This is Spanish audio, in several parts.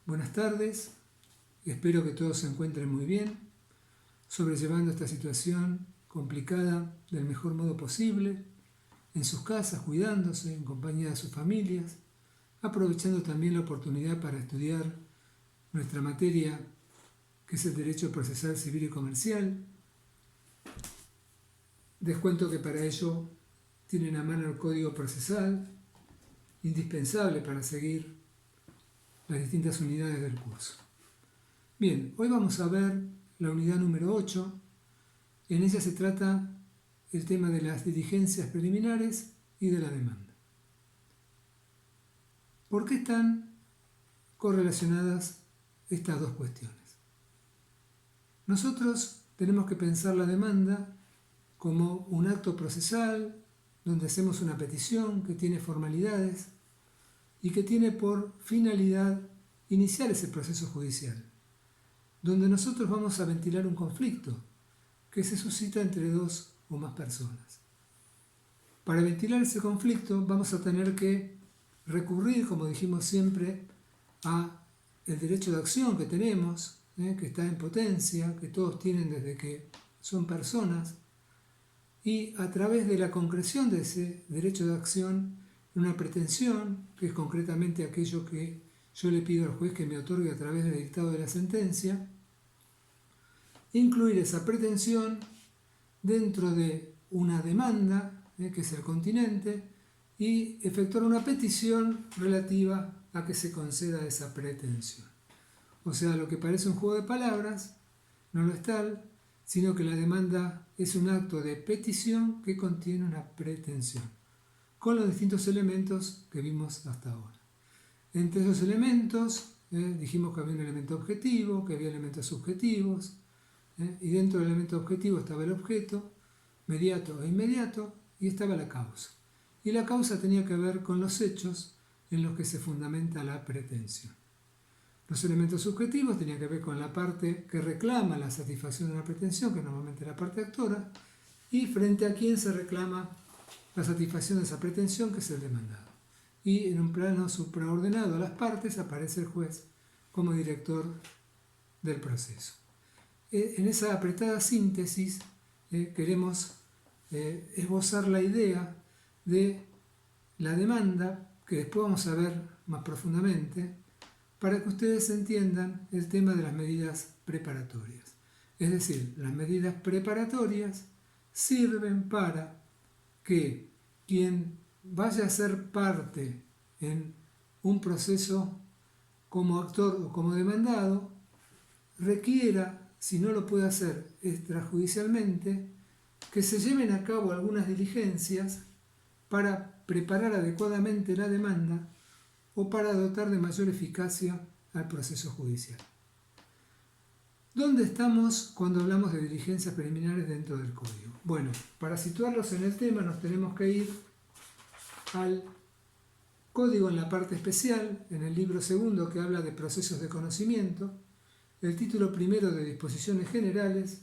Buenas tardes, espero que todos se encuentren muy bien, sobrellevando esta situación complicada del mejor modo posible, en sus casas, cuidándose, en compañía de sus familias, aprovechando también la oportunidad para estudiar nuestra materia, que es el Derecho Procesal Civil y Comercial. Les cuento que para ello tienen a mano el Código Procesal, indispensable para seguir las distintas unidades del curso. Bien, hoy vamos a ver la unidad número 8. En ella se trata el tema de las diligencias preliminares y de la demanda. ¿Por qué están correlacionadas estas dos cuestiones? Nosotros tenemos que pensar la demanda como un acto procesal donde hacemos una petición que tiene formalidades y que tiene por finalidad iniciar ese proceso judicial, donde nosotros vamos a ventilar un conflicto que se suscita entre dos o más personas. Para ventilar ese conflicto vamos a tener que recurrir, como dijimos siempre, a el derecho de acción que tenemos, que está en potencia, que todos tienen desde que son personas, y a través de la concreción de ese derecho de acción, una pretensión, que es concretamente aquello que yo le pido al juez que me otorgue a través del dictado de la sentencia, incluir esa pretensión dentro de una demanda, que es el continente, y efectuar una petición relativa a que se conceda esa pretensión. O sea, lo que parece un juego de palabras no lo es tal, sino que la demanda es un acto de petición que contiene una pretensión, con los distintos elementos que vimos hasta ahora. Entre esos elementos, dijimos que había un elemento objetivo, que había elementos subjetivos, y dentro del elemento objetivo estaba el objeto, mediato e inmediato, y estaba la causa. Y la causa tenía que ver con los hechos en los que se fundamenta la pretensión. Los elementos subjetivos tenían que ver con la parte que reclama la satisfacción de una pretensión, que normalmente es la parte actora, y frente a quién se reclama la satisfacción de esa pretensión, que es el demandado. Y en un plano supraordenado a las partes aparece el juez como director del proceso. En esa apretada síntesis queremos esbozar la idea de la demanda, que después vamos a ver más profundamente, para que ustedes entiendan el tema de las medidas preparatorias. Es decir, las medidas preparatorias sirven para que quien vaya a ser parte en un proceso como actor o como demandado requiera, si no lo puede hacer extrajudicialmente, que se lleven a cabo algunas diligencias para preparar adecuadamente la demanda o para dotar de mayor eficacia al proceso judicial. ¿Dónde estamos cuando hablamos de diligencias preliminares dentro del código? Bueno, para situarlos en el tema nos tenemos que ir al código en la parte especial, en el libro segundo que habla de procesos de conocimiento, el título primero de disposiciones generales,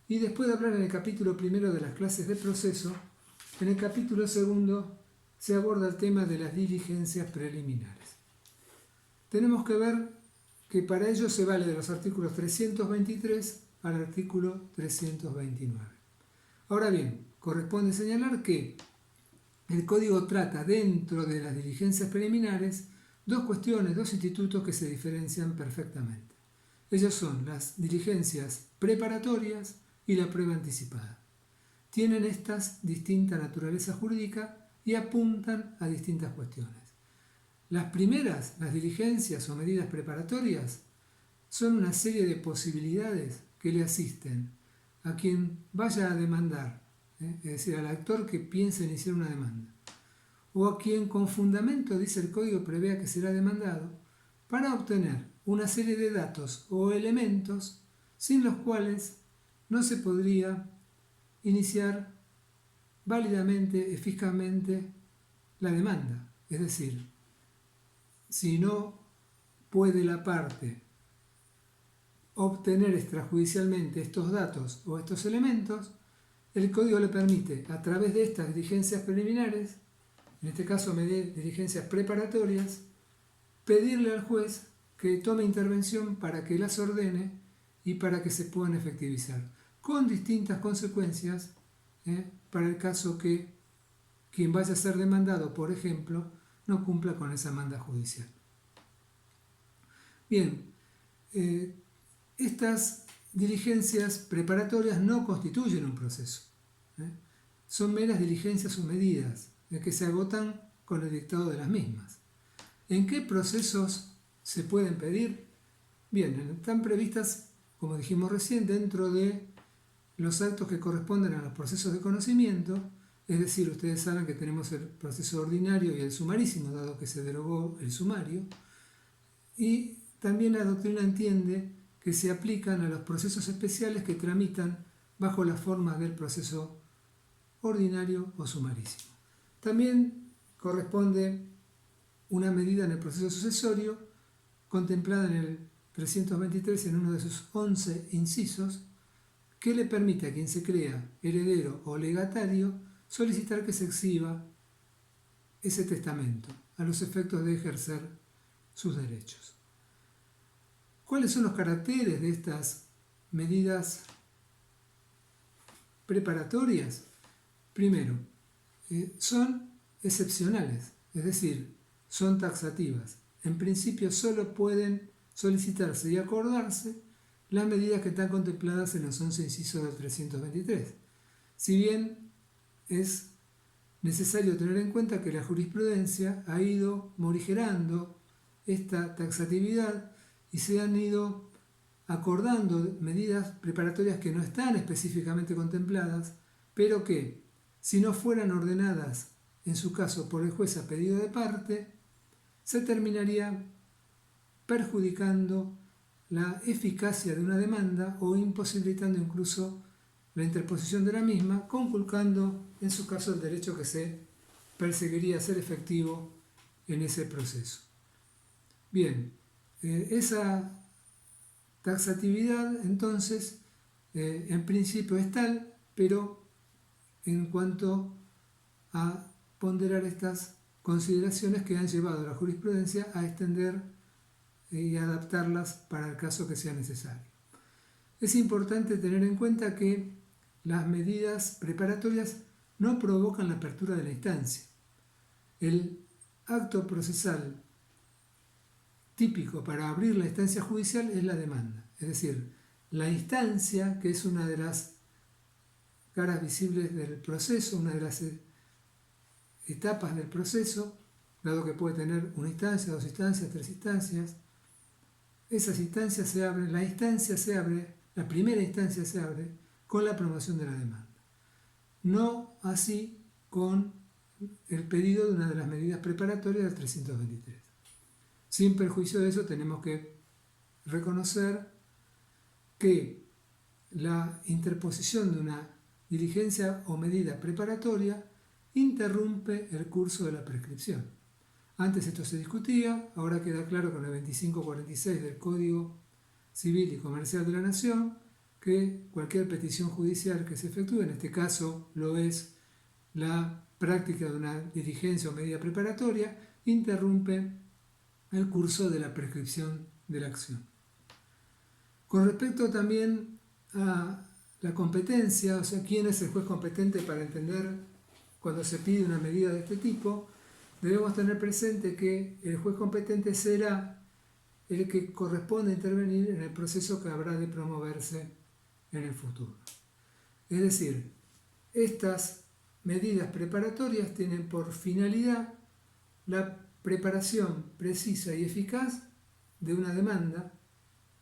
y después de hablar en el capítulo primero de las clases de proceso, en el capítulo segundo se aborda el tema de las diligencias preliminares. Tenemos que ver que para ello se vale de los artículos 323 al artículo 329. Ahora bien, corresponde señalar que el código trata dentro de las diligencias preliminares dos cuestiones, dos institutos que se diferencian perfectamente. Ellos son las diligencias preparatorias y la prueba anticipada. Tienen estas distinta naturaleza jurídica y apuntan a distintas cuestiones. Las primeras, las diligencias o medidas preparatorias, son una serie de posibilidades que le asisten a quien vaya a demandar, es decir, al actor que piensa iniciar una demanda, o a quien con fundamento, dice el código, prevea que será demandado, para obtener una serie de datos o elementos sin los cuales no se podría iniciar válidamente, eficazmente la demanda. Es decir, si no puede la parte obtener extrajudicialmente estos datos o estos elementos, el código le permite, a través de estas diligencias preliminares, en este caso diligencias preparatorias, pedirle al juez que tome intervención para que las ordene y para que se puedan efectivizar, con distintas consecuencias para el caso que quien vaya a ser demandado, por ejemplo, no cumpla con esa manda judicial. Bien, estas diligencias preparatorias no constituyen un proceso. Son meras diligencias o medidas que se agotan con el dictado de las mismas. ¿En qué procesos se pueden pedir? Bien, están previstas, como dijimos recién, dentro de los actos que corresponden a los procesos de conocimiento, es decir, ustedes saben que tenemos el proceso ordinario y el sumarísimo, dado que se derogó el sumario, y también la doctrina entiende que se aplican a los procesos especiales que tramitan bajo las formas del proceso ordinario o sumarísimo. También corresponde una medida en el proceso sucesorio, contemplada en el 323 en uno de sus 11 incisos, que le permite a quien se crea heredero o legatario solicitar que se exhiba ese testamento a los efectos de ejercer sus derechos. ¿Cuáles son los caracteres de estas medidas preparatorias? Primero, son excepcionales, es decir, son taxativas. En principio solo pueden solicitarse y acordarse las medidas que están contempladas en los 11 incisos del 323. Si bien es necesario tener en cuenta que la jurisprudencia ha ido morigerando esta taxatividad y se han ido acordando medidas preparatorias que no están específicamente contempladas, pero que, si no fueran ordenadas, en su caso por el juez a pedido de parte, se terminaría perjudicando la eficacia de una demanda o imposibilitando incluso la interposición de la misma, conculcando en su caso el derecho que se perseguiría ser efectivo en ese proceso. Bien, esa taxatividad entonces en principio es tal, pero en cuanto a ponderar estas consideraciones que han llevado a la jurisprudencia a extender y adaptarlas para el caso que sea necesario. Es importante tener en cuenta que las medidas preparatorias no provocan la apertura de la instancia. El acto procesal típico para abrir la instancia judicial es la demanda, es decir, la instancia, que es una de las caras visibles del proceso, una de las etapas del proceso, dado que puede tener una instancia, dos instancias, tres instancias. Esas instancias se abren, la primera instancia se abre con la promoción de la demanda. No así con el pedido de una de las medidas preparatorias del 323. Sin perjuicio de eso, tenemos que reconocer que la interposición de una diligencia o medida preparatoria interrumpe el curso de la prescripción. Antes esto se discutía, ahora queda claro con el 2546 del Código Civil y Comercial de la Nación que cualquier petición judicial que se efectúe, en este caso lo es la práctica de una diligencia o medida preparatoria, interrumpe el curso de la prescripción de la acción. Con respecto también a la competencia, o sea, quién es el juez competente para entender cuando se pide una medida de este tipo, debemos tener presente que el juez competente será el que corresponde intervenir en el proceso que habrá de promoverse en el futuro. Es decir, estas medidas preparatorias tienen por finalidad la preparación precisa y eficaz de una demanda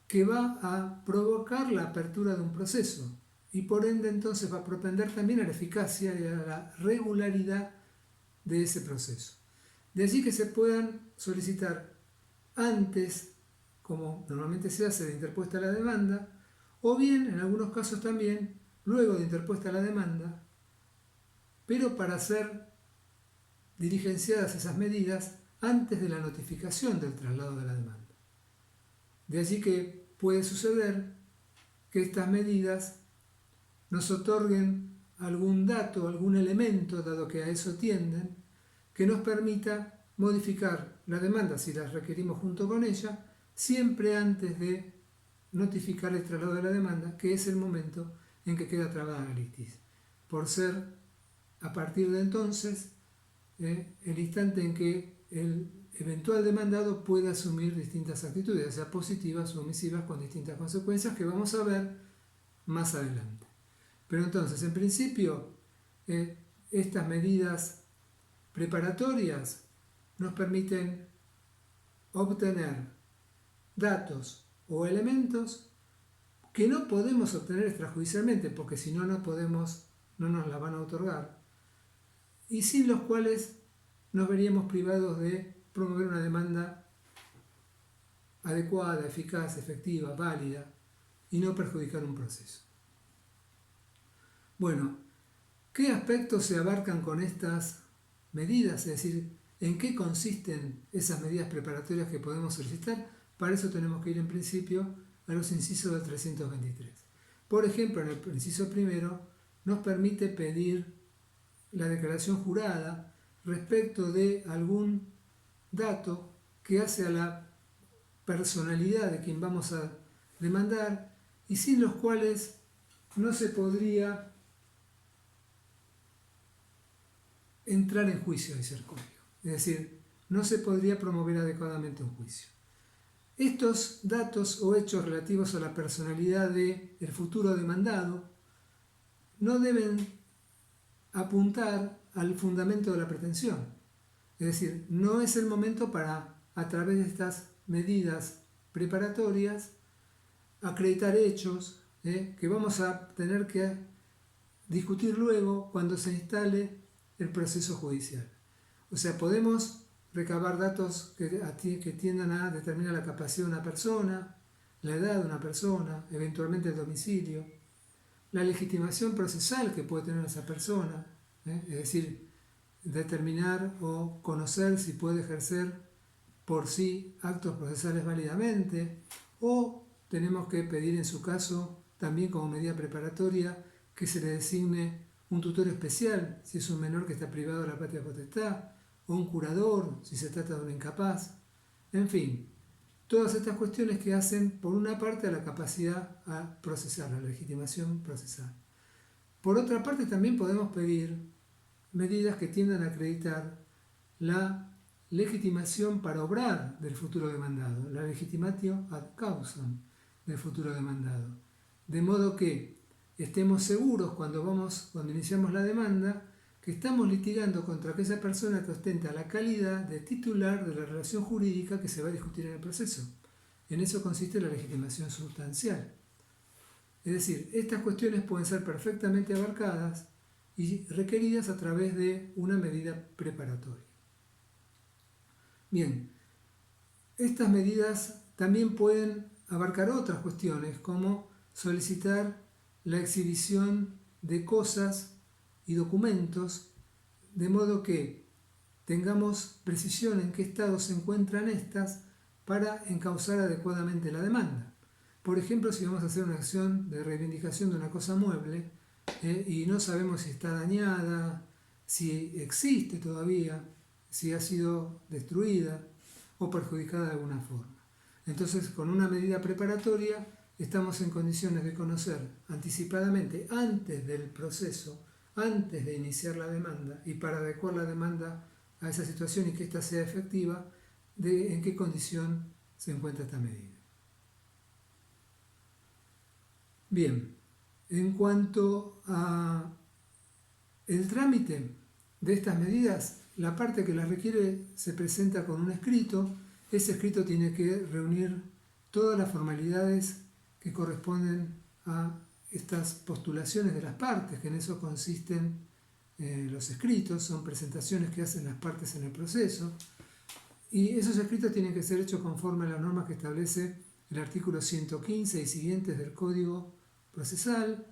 que va a provocar la apertura de un proceso y por ende entonces va a propender también a la eficacia y a la regularidad de ese proceso. De allí que se puedan solicitar antes, como normalmente se hace de interpuesta la demanda, o bien en algunos casos también luego de interpuesta la demanda, pero para ser diligenciadas esas medidas antes de la notificación del traslado de la demanda. De allí que puede suceder que estas medidas nos otorguen algún dato, algún elemento, dado que a eso tienden, que nos permita modificar la demanda si la requerimos junto con ella, siempre antes de notificar el traslado de la demanda, que es el momento en que queda trabada la litis, por ser a partir de entonces el instante en que el eventual demandado puede asumir distintas actitudes, ya sea positivas o omisivas, con distintas consecuencias que vamos a ver más adelante. Pero entonces, en principio, estas medidas preparatorias nos permiten obtener datos o elementos que no podemos obtener extrajudicialmente, porque si no, no nos la van a otorgar, y sin los cuales nos veríamos privados de promover una demanda adecuada, eficaz, efectiva, válida, y no perjudicar un proceso. Bueno, ¿qué aspectos se abarcan con estas medidas? Es decir, ¿en qué consisten esas medidas preparatorias que podemos solicitar? Para eso tenemos que ir en principio a los incisos del 323. Por ejemplo, en el inciso primero nos permite pedir la declaración jurada respecto de algún dato que hace a la personalidad de quien vamos a demandar y sin los cuales no se podría entrar en juicio, dice el código. Es decir, no se podría promover adecuadamente un juicio. Estos datos o hechos relativos a la personalidad del futuro demandado no deben apuntar al fundamento de la pretensión. Es decir, no es el momento para, a través de estas medidas preparatorias, acreditar hechos que vamos a tener que discutir luego cuando se instale el proceso judicial. O sea, podemos recabar datos que tiendan a determinar la capacidad de una persona, la edad de una persona, eventualmente el domicilio, la legitimación procesal que puede tener esa persona, es decir, determinar o conocer si puede ejercer por sí actos procesales válidamente, o tenemos que pedir en su caso, también como medida preparatoria, que se le designe un tutor especial si es un menor que está privado de la patria potestad, o un curador si se trata de un incapaz. En fin, todas estas cuestiones que hacen, por una parte, a la capacidad a procesar, la legitimación procesal. Por otra parte, también podemos pedir medidas que tiendan a acreditar la legitimación para obrar del futuro demandado, la legitimatio ad causam del futuro demandado. De modo que estemos seguros cuando iniciamos la demanda, que estamos litigando contra aquella persona que ostenta la calidad de titular de la relación jurídica que se va a discutir en el proceso. En eso consiste la legitimación sustancial. Es decir, estas cuestiones pueden ser perfectamente abarcadas y requeridas a través de una medida preparatoria. Bien, estas medidas también pueden abarcar otras cuestiones, como solicitar la exhibición de cosas y documentos, de modo que tengamos precisión en qué estado se encuentran estas para encauzar adecuadamente la demanda. Por ejemplo, si vamos a hacer una acción de reivindicación de una cosa mueble y no sabemos si está dañada, si existe todavía, si ha sido destruida o perjudicada de alguna forma. Entonces, con una medida preparatoria, estamos en condiciones de conocer anticipadamente, antes del proceso, antes de iniciar la demanda, y para adecuar la demanda a esa situación y que ésta sea efectiva, de en qué condición se encuentra esta medida. Bien, en cuanto a el trámite de estas medidas, la parte que las requiere se presenta con un escrito. Ese escrito tiene que reunir todas las formalidades que corresponden a estas postulaciones de las partes, que en eso consisten los escritos, son presentaciones que hacen las partes en el proceso, y esos escritos tienen que ser hechos conforme a las normas que establece el artículo 115 y siguientes del Código Procesal,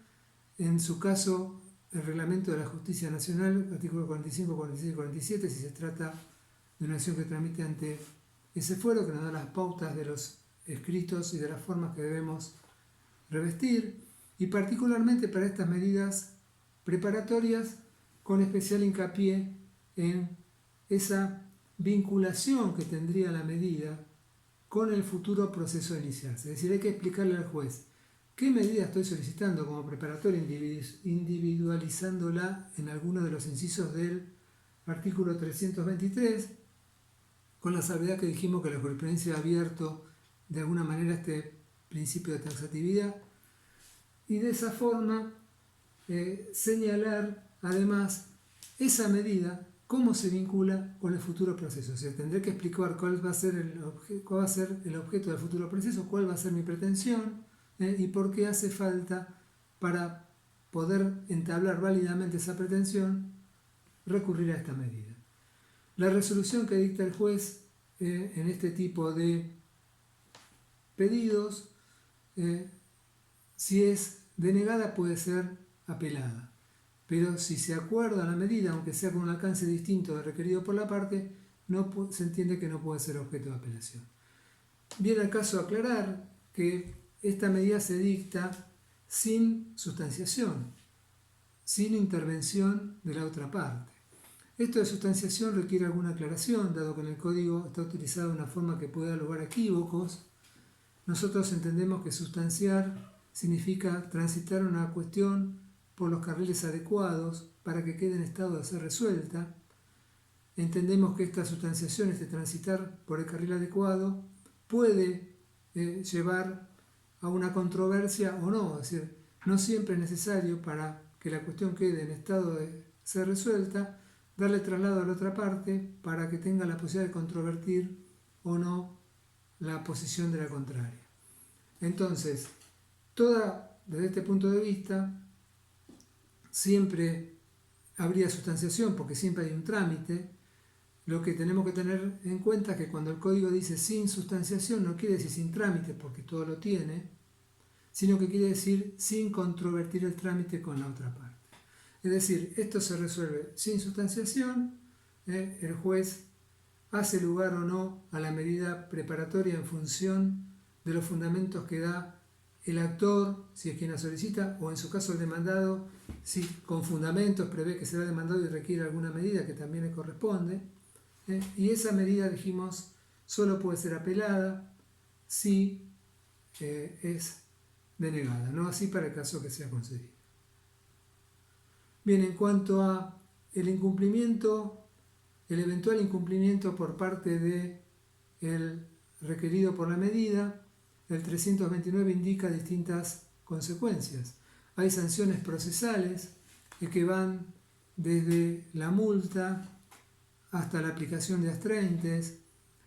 en su caso el Reglamento de la Justicia Nacional, artículo 45, 46 y 47, si se trata de una acción que tramite ante ese fuero, que nos da las pautas de los escritos y de las formas que debemos revestir, y particularmente para estas medidas preparatorias, con especial hincapié en esa vinculación que tendría la medida con el futuro proceso de iniciarse. Es decir, hay que explicarle al juez qué medida estoy solicitando como preparatoria, individualizándola en alguno de los incisos del artículo 323, con la salvedad que dijimos que la jurisprudencia ha abierto de alguna manera este principio de taxatividad, y de esa forma señalar además esa medida, cómo se vincula con el futuro proceso. O sea, tendré que explicar cuál va a ser el objeto del futuro proceso, cuál va a ser mi pretensión y por qué hace falta, para poder entablar válidamente esa pretensión, recurrir a esta medida. La resolución que dicta el juez en este tipo de pedidos, si es denegada, puede ser apelada. Pero si se acuerda la medida, aunque sea con un alcance distinto del requerido por la parte, se entiende que no puede ser objeto de apelación. Viene al caso aclarar que esta medida se dicta sin sustanciación, sin intervención de la otra parte. Esto de sustanciación requiere alguna aclaración, dado que en el código está utilizado de una forma que puede dar lugar a equívocos. Nosotros entendemos que sustanciar significa transitar una cuestión por los carriles adecuados para que quede en estado de ser resuelta. Entendemos que esta sustanciación, este transitar por el carril adecuado, puede llevar a una controversia o no, es decir, no siempre es necesario, para que la cuestión quede en estado de ser resuelta, darle traslado a la otra parte para que tenga la posibilidad de controvertir o no la posición de la contraria. Entonces, desde este punto de vista, siempre habría sustanciación porque siempre hay un trámite. Lo que tenemos que tener en cuenta es que cuando el código dice sin sustanciación, no quiere decir sin trámite, porque todo lo tiene, sino que quiere decir sin controvertir el trámite con la otra parte. Es decir, esto se resuelve sin sustanciación, el juez hace lugar o no a la medida preparatoria en función de los fundamentos que da el actor, si es quien la solicita, o en su caso el demandado, si con fundamentos prevé que será demandado y requiere alguna medida que también le corresponde. Y esa medida, dijimos, solo puede ser apelada si es denegada, no así para el caso que sea concedido. Bien, en cuanto a el incumplimiento, el eventual incumplimiento por parte del requerido por la medida, el 329 indica distintas consecuencias. Hay sanciones procesales que van desde la multa hasta la aplicación de astreintες,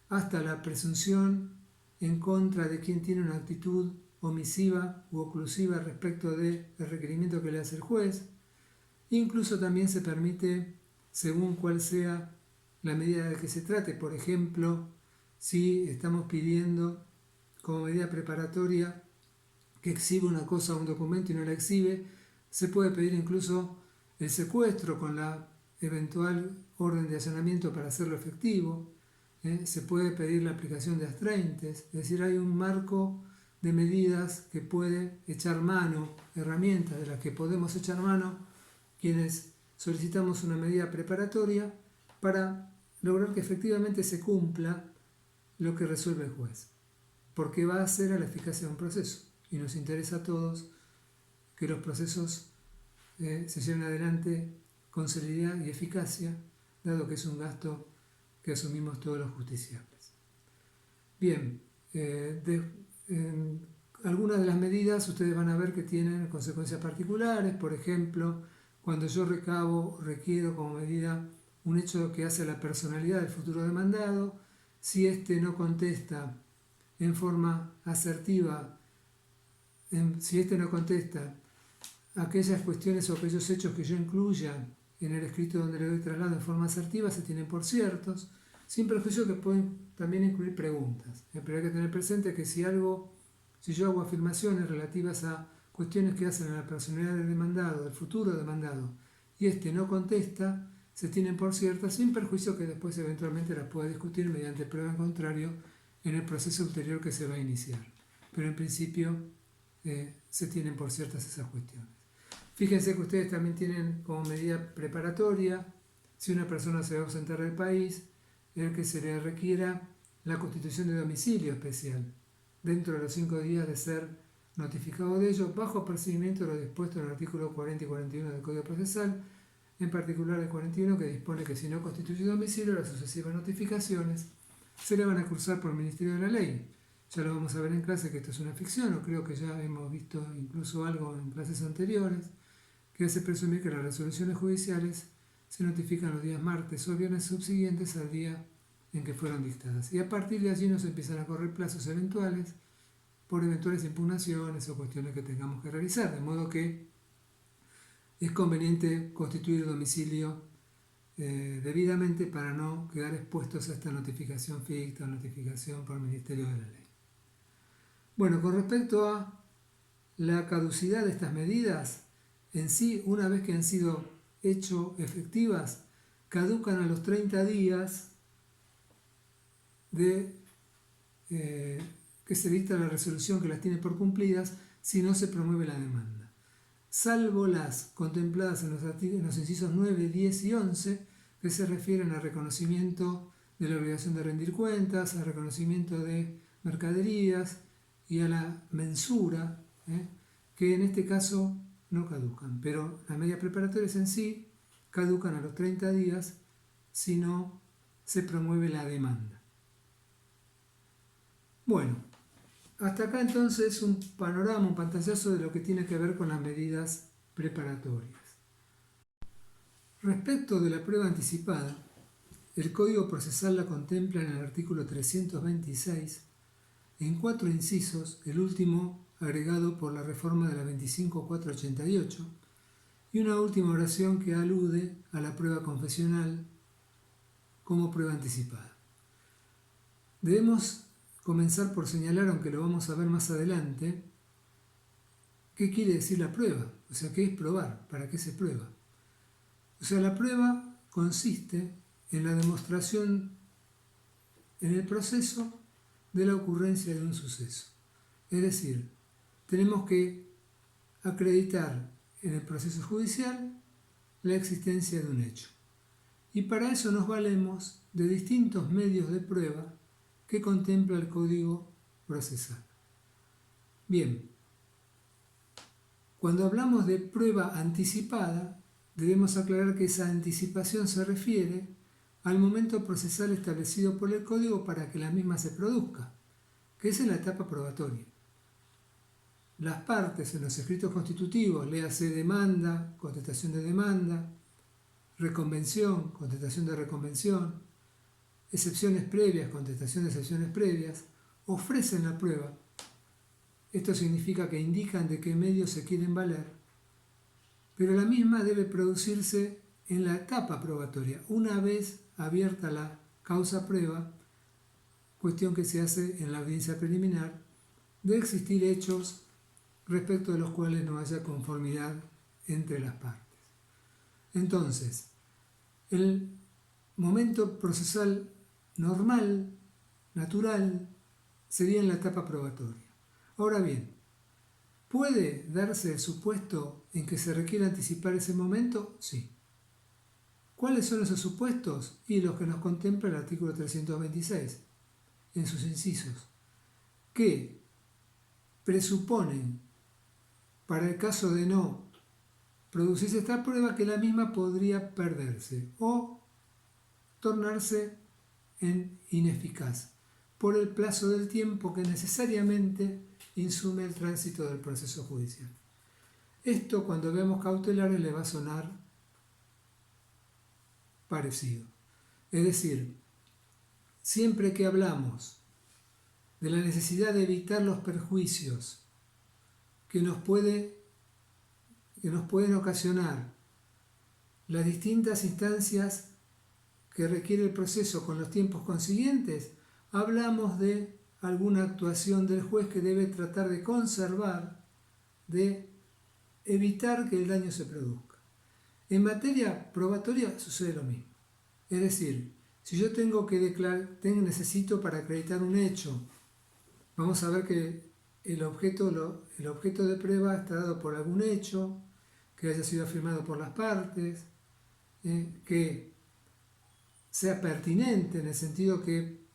hasta la presunción en contra de quien tiene una actitud omisiva u oclusiva respecto del requerimiento que le hace el juez. Incluso también se permite, según cuál sea la medida de que se trate, por ejemplo, si estamos pidiendo como medida preparatoria que exhibe una cosa o un documento y no la exhibe, se puede pedir incluso el secuestro con la eventual orden de allanamiento para hacerlo efectivo. Se puede pedir la aplicación de astreintės, es decir, hay un marco de medidas que puede echar mano, herramientas de las que podemos echar mano quienes solicitamos una medida preparatoria para lograr que efectivamente se cumpla lo que resuelve el juez, porque va a hacer a la eficacia de un proceso y nos interesa a todos que los procesos se lleven adelante con celeridad y eficacia, dado que es un gasto que asumimos todos los justiciables. Bien, algunas de las medidas ustedes van a ver que tienen consecuencias particulares. Por ejemplo, cuando yo requiero como medida un hecho que hace a la personalidad del futuro demandado, si éste no contesta en forma asertiva, si éste no contesta aquellas cuestiones o aquellos hechos que yo incluya en el escrito donde le doy traslado en forma asertiva, se tienen por ciertos, sin perjuicio que pueden también incluir preguntas. Pero hay que tener presente que si yo hago afirmaciones relativas a cuestiones que hacen a la personalidad del demandado, del futuro demandado, y éste no contesta, se tienen por ciertas, sin perjuicio que después eventualmente las pueda discutir mediante prueba en contrario en el proceso ulterior que se va a iniciar. Pero en principio se tienen por ciertas esas cuestiones. Fíjense que ustedes también tienen como medida preparatoria, si una persona se va a ausentar del país, el que se le requiera la constitución de domicilio especial, dentro de los 5 días de ser notificado de ello, bajo procedimiento de lo dispuesto en el artículo 40 y 41 del Código Procesal, en particular el 41, que dispone que si no constituye domicilio, las sucesivas notificaciones se le van a cursar por el Ministerio de la Ley. Ya lo vamos a ver en clase que esto es una ficción, o creo que ya hemos visto incluso algo en clases anteriores, que hace presumir que las resoluciones judiciales se notifican los días martes o viernes subsiguientes al día en que fueron dictadas. Y a partir de allí nos empiezan a correr plazos eventuales por eventuales impugnaciones o cuestiones que tengamos que realizar, de modo que es conveniente constituir domicilio debidamente para no quedar expuestos a esta notificación ficta o notificación por el Ministerio de la Ley. Bueno, con respecto a la caducidad de estas medidas, en sí, una vez que han sido hecho efectivas, caducan a los 30 días de que se dicta la resolución que las tiene por cumplidas si no se promueve la demanda, salvo las contempladas en los incisos 9, 10 y 11, que se refieren al reconocimiento de la obligación de rendir cuentas, al reconocimiento de mercaderías y a la mensura, que en este caso no caducan, pero las medidas preparatorias en sí caducan a los 30 días si no se promueve la demanda. Bueno, hasta acá entonces un panorama, un pantallazo de lo que tiene que ver con las medidas preparatorias. Respecto de la prueba anticipada, el Código Procesal la contempla en el artículo 326 en 4 incisos, el último agregado por la reforma de la 25488, y una última oración que alude a la prueba confesional como prueba anticipada. Debemos comenzar por señalar, aunque lo vamos a ver más adelante, qué quiere decir la prueba, o sea, qué es probar, para qué se prueba. O sea, la prueba consiste en la demostración en el proceso de la ocurrencia de un suceso. Es decir, tenemos que acreditar en el proceso judicial la existencia de un hecho. Y para eso nos valemos de distintos medios de prueba que contempla el Código Procesal. Bien, cuando hablamos de prueba anticipada, debemos aclarar que esa anticipación se refiere al momento procesal establecido por el Código para que la misma se produzca, que es en la etapa probatoria. Las partes en los escritos constitutivos, léase demanda, contestación de demanda, reconvención, contestación de reconvención, excepciones previas, contestación de excepciones previas, ofrecen la prueba. Esto significa que indican de qué medios se quieren valer, pero la misma debe producirse en la etapa probatoria, una vez abierta la causa prueba, cuestión que se hace en la audiencia preliminar, de existir hechos respecto de los cuales no haya conformidad entre las partes. Entonces, el momento procesal normal, natural, sería en la etapa probatoria. Ahora bien, ¿puede darse el supuesto en que se requiere anticipar ese momento? Sí. ¿Cuáles son esos supuestos? Y los que nos contempla el artículo 326, en sus incisos, que presuponen, para el caso de no producirse esta prueba, que la misma podría perderse o tornarse en ineficaz por el plazo del tiempo que necesariamente insume el tránsito del proceso judicial. Esto, cuando veamos cautelares, le va a sonar parecido. Es decir, siempre que hablamos de la necesidad de evitar los perjuicios que nos pueden ocasionar las distintas instancias que requiere el proceso con los tiempos consiguientes, hablamos de alguna actuación del juez que debe tratar de conservar, de evitar que el daño se produzca. En materia probatoria sucede lo mismo. Es decir, si yo necesito para acreditar un hecho, vamos a ver que el objeto de prueba está dado por algún hecho, que haya sido afirmado por las partes, que sea pertinente en el sentido que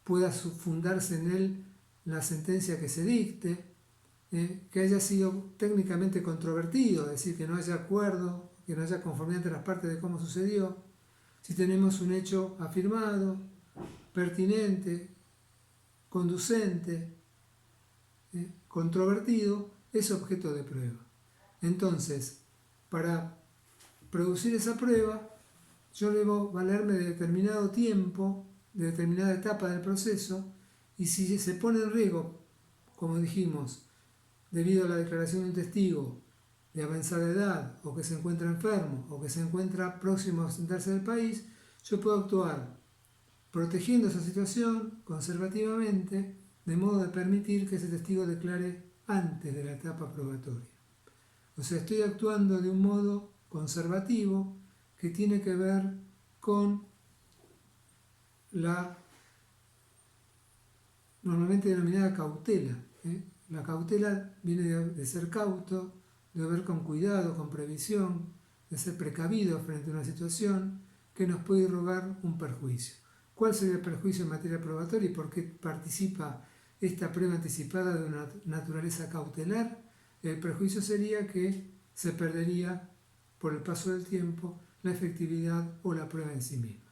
pueda fundarse en él la sentencia que se dicte, que haya sido técnicamente controvertido, es decir, que no haya acuerdo, que no haya conformidad entre las partes de cómo sucedió. Si tenemos un hecho afirmado, pertinente, conducente, controvertido, es objeto de prueba. Entonces, para producir esa prueba, yo debo valerme de determinado tiempo, de determinada etapa del proceso, y si se pone en riesgo, como dijimos, debido a la declaración de un testigo de avanzada edad, o que se encuentra enfermo, o que se encuentra próximo a ausentarse del país, yo puedo actuar protegiendo esa situación conservativamente, de modo de permitir que ese testigo declare antes de la etapa probatoria. O sea, estoy actuando de un modo conservativo que tiene que ver con la normalmente denominada cautela. La cautela viene de ser cauto, de ver con cuidado, con previsión, de ser precavido frente a una situación que nos puede irrogar un perjuicio. ¿Cuál sería el perjuicio en materia probatoria y por qué participa esta prueba anticipada de una naturaleza cautelar? El perjuicio sería que se perdería por el paso del tiempo la efectividad o la prueba en sí misma.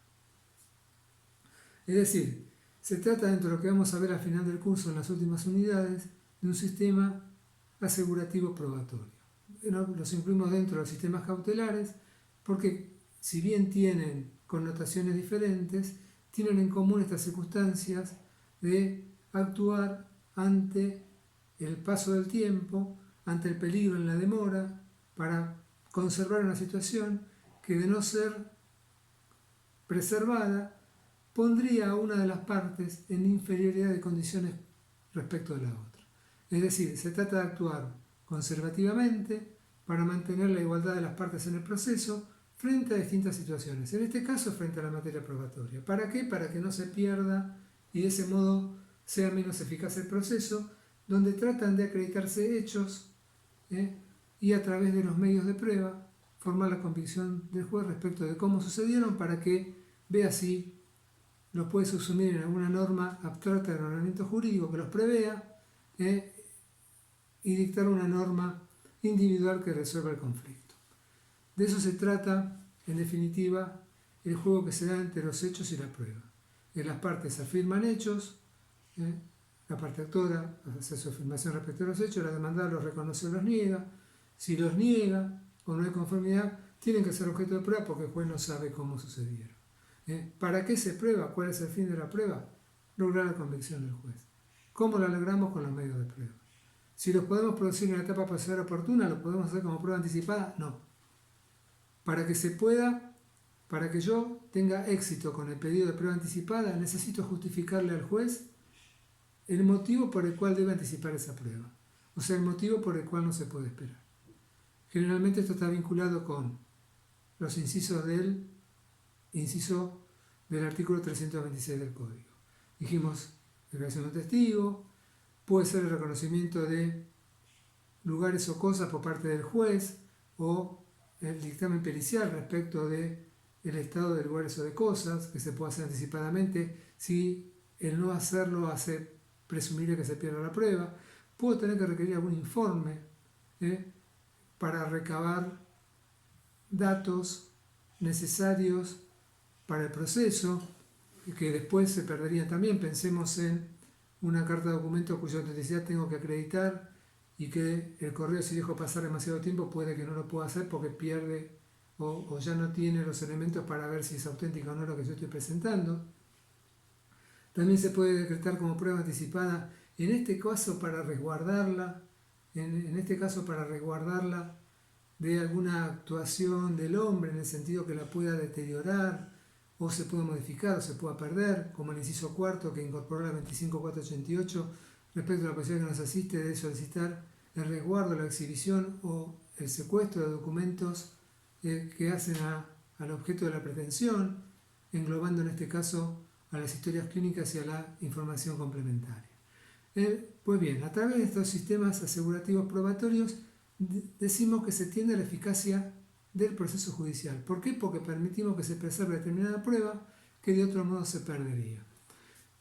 Es decir, se trata, dentro de lo que vamos a ver al final del curso en las últimas unidades, de un sistema asegurativo probatorio. Los incluimos dentro de los sistemas cautelares porque, si bien tienen connotaciones diferentes, tienen en común estas circunstancias de actuar ante el paso del tiempo, ante el peligro en la demora, para conservar una situación que, de no ser preservada, pondría a una de las partes en inferioridad de condiciones respecto de la otra. Es decir, se trata de actuar conservativamente para mantener la igualdad de las partes en el proceso frente a distintas situaciones. En este caso, frente a la materia probatoria. ¿Para qué? Para que no se pierda y de ese modo sea menos eficaz el proceso, donde tratan de acreditarse hechos y a través de los medios de prueba formar la convicción del juez respecto de cómo sucedieron, para que vea si los puede subsumir en alguna norma abstracta del ordenamiento jurídico que los prevea y dictar una norma individual que resuelva el conflicto. De eso se trata, en definitiva, el juego que se da entre los hechos y la prueba. Las partes afirman hechos, la parte actora hace su afirmación respecto a los hechos, la demandada los reconoce o los niega. Si los niega o no hay conformidad, tienen que ser objeto de prueba porque el juez no sabe cómo sucedieron. ¿Para qué se prueba? ¿Cuál es el fin de la prueba? Lograr la convicción del juez. ¿Cómo la logramos? Con los medios de prueba. Si los podemos producir en la etapa procesal oportuna, ¿lo podemos hacer como prueba anticipada? No. Para que se pueda, para que yo tenga éxito con el pedido de prueba anticipada, necesito justificarle al juez el motivo por el cual debe anticipar esa prueba. O sea, el motivo por el cual no se puede esperar. Generalmente esto está vinculado con los incisos del artículo 326 del Código. Dijimos, declaración de un testigo, puede ser el reconocimiento de lugares o cosas por parte del juez, o el dictamen pericial respecto del estado de lugares o de cosas, que se puede hacer anticipadamente. Si el no hacerlo hace presumible que se pierda la prueba, puedo tener que requerir algún informe para recabar datos necesarios para el proceso, que después se perderían también. Pensemos en una carta de documento cuya autenticidad tengo que acreditar y que el correo, si dejo pasar demasiado tiempo, puede que no lo pueda hacer porque pierde o ya no tiene los elementos para ver si es auténtica o no lo que yo estoy presentando. También se puede decretar como prueba anticipada, en este caso para resguardarla, de alguna actuación del hombre, en el sentido que la pueda deteriorar, o se puede modificar, o se pueda perder, como el inciso cuarto que incorporó la 25488 respecto a la posibilidad que nos asiste de solicitar el resguardo, la exhibición o el secuestro de documentos que hacen al objeto de la pretensión, englobando en este caso a las historias clínicas y a la información complementaria. Pues bien, a través de estos sistemas asegurativos probatorios decimos que se tiende a la eficacia del proceso judicial. ¿Por qué? Porque permitimos que se preserve determinada prueba que de otro modo se perdería.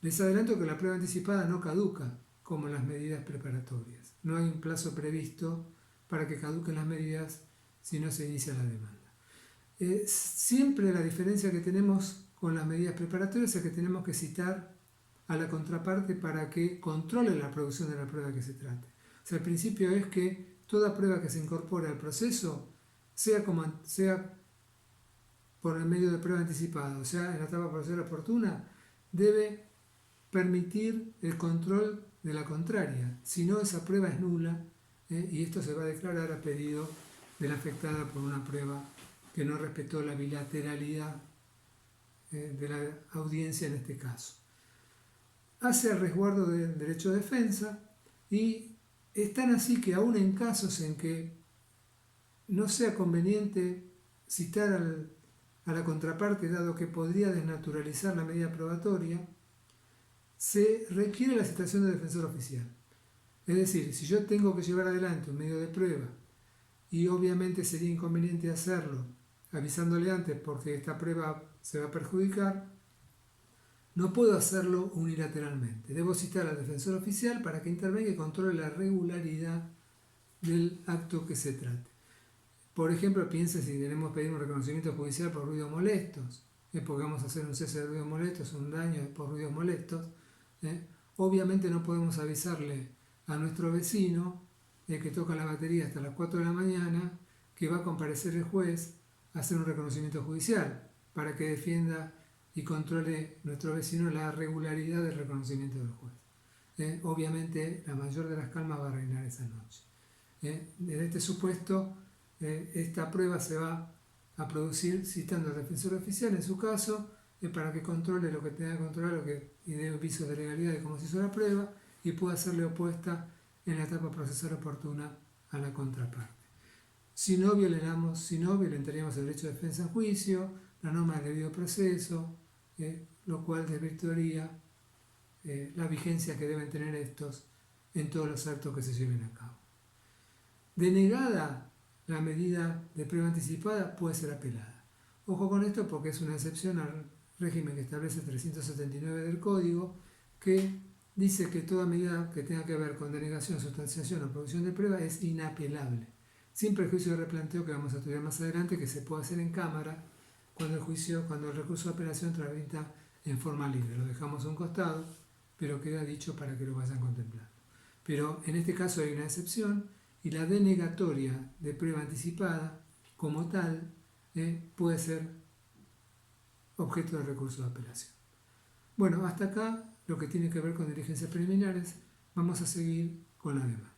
Les adelanto que la prueba anticipada no caduca como las medidas preparatorias. No hay un plazo previsto para que caduquen las medidas si no se inicia la demanda. Siempre la diferencia que tenemos con las medidas preparatorias es que tenemos que citar a la contraparte para que controle la producción de la prueba que se trate. O sea, el principio es que toda prueba que se incorpore al proceso, sea por el medio de prueba anticipada, o sea, en la etapa procesal oportuna, debe permitir el control de la contraria. Si no, esa prueba es nula, y esto se va a declarar a pedido de la afectada por una prueba que no respetó la bilateralidad de la audiencia en este caso. Hace el resguardo del derecho de defensa y es tan así que aún en casos en que no sea conveniente citar a la contraparte, dado que podría desnaturalizar la medida probatoria, se requiere la citación del defensor oficial. Es decir, si yo tengo que llevar adelante un medio de prueba y obviamente sería inconveniente hacerlo avisándole antes porque esta prueba se va a perjudicar, no puedo hacerlo unilateralmente. Debo citar al defensor oficial para que intervenga y controle la regularidad del acto que se trate. Por ejemplo, piense si queremos pedir un reconocimiento judicial por ruidos molestos, porque vamos a hacer un cese de ruidos molestos, un daño por ruidos molestos. Obviamente no podemos avisarle a nuestro vecino que toca la batería hasta las 4 de la mañana que va a comparecer el juez a hacer un reconocimiento judicial para que defienda y controle nuestro vecino la regularidad del reconocimiento del juez. Obviamente la mayor de las calmas va a reinar esa noche. En este supuesto, esta prueba se va a producir citando al defensor oficial en su caso para que controle lo que tenga que controlar y dé aviso de legalidad de cómo se hizo la prueba y pueda hacerle opuesta en la etapa procesal oportuna a la contraparte. Si no violentaríamos el derecho de defensa en juicio, la norma del debido proceso, lo cual desvirtuaría la vigencia que deben tener estos en todos los actos que se lleven a cabo. Denegada la medida de prueba anticipada, puede ser apelada. Ojo con esto porque es una excepción al régimen que establece 379 del Código, que dice que toda medida que tenga que ver con denegación, sustanciación o producción de prueba es inapelable, sin prejuicio de replanteo que vamos a estudiar más adelante, que se puede hacer en cámara cuando el recurso de apelación tramita en forma libre. Lo dejamos a un costado, pero queda dicho para que lo vayan contemplando. Pero en este caso hay una excepción y la denegatoria de prueba anticipada como tal puede ser objeto de recurso de apelación. Bueno, hasta acá lo que tiene que ver con diligencias preliminares. Vamos a seguir con la demanda.